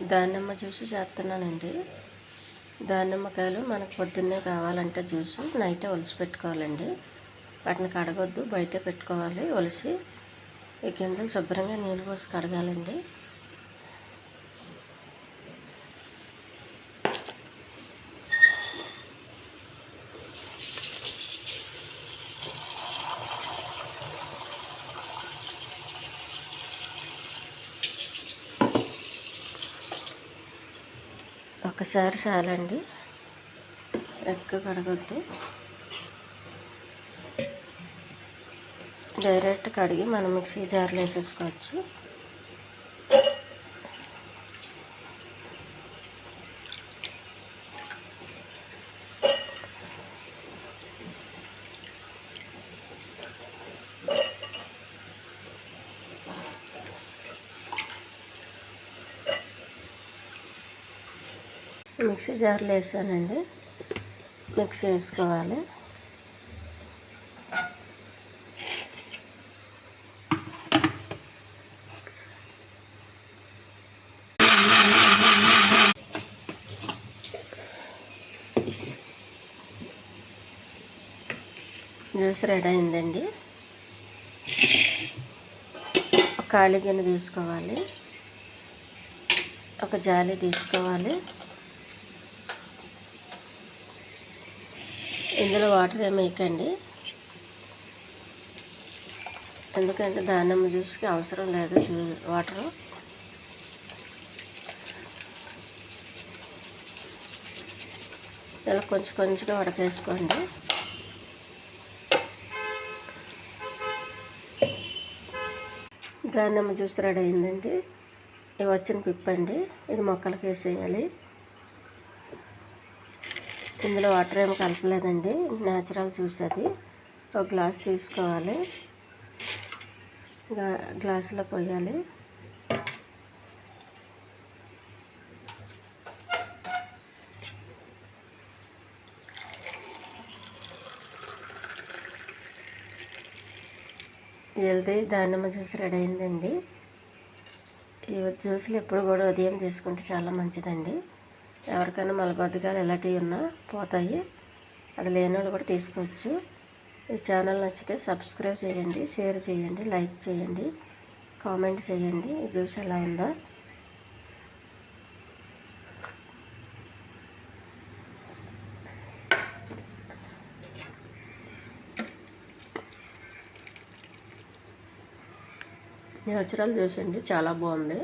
దానిమ్మ జ్యూస్ చేస్తున్నానండి. దానిమ్మకాయలు మనకు పొద్దున్నే కావాలంటే జ్యూసు నైటే ఒలిసి పెట్టుకోవాలండి. వాటిని కడగొద్దు, బయటే పెట్టుకోవాలి. ఒలిసి ఈ గింజలు శుభ్రంగా నీళ్ళు పోసి కడగాలండి. ఒకసారి చాలండి, ఎక్కువ కడగొద్దు. డైరెక్ట్ కడిగి మనం మిక్సీ జార్లో వేసేసుకోవచ్చు. మిక్సీ జార్లో వేసానండి, మిక్సీ వేసుకోవాలి. జ్యూస్ రెడీ అయిందండి. ఒక ఖాళీ గిన్నె తీసుకోవాలి, ఒక జాలి తీసుకోవాలి. ఇందులో వాటర్ ఏమి వేయకండి, ఎందుకంటే దానిమ్మ జ్యూస్కి అవసరం లేదు వాటరు. ఇలా కొంచెం కొంచెంగా ఉడకేసుకోండి. దానిమ్మ జ్యూస్ రెడీ అయిందండి. ఇవి వచ్చిన పిప్పండి, ఇది మొక్కలకి వేసేయాలి. ఇందులో వాటర్ ఏమి కలపలేదండి, న్యాచురల్ జ్యూస్ అది. ఒక గ్లాస్ తీసుకోవాలి, గ్లాసులో పోయాలి. హెల్తీ దానిమ్మ జ్యూస్ రెడీ అయిందండి. ఈ జ్యూస్లు ఎప్పుడు కూడా ఉదయం తీసుకుంటే చాలా మంచిదండి. ఎవరికైనా మలబద్ధకాలు ఇలాంటివి ఉన్నా పోతాయి. అది లేని వాళ్ళు కూడా తీసుకోవచ్చు. ఈ ఛానల్ నచ్చితే సబ్స్క్రైబ్ చేయండి, షేర్ చేయండి, లైక్ చేయండి, కామెంట్ చేయండి. ఈ జ్యూస్ ఎలా ఉందో. న్యాచురల్ జ్యూస్ అండి, చాలా బాగుంది.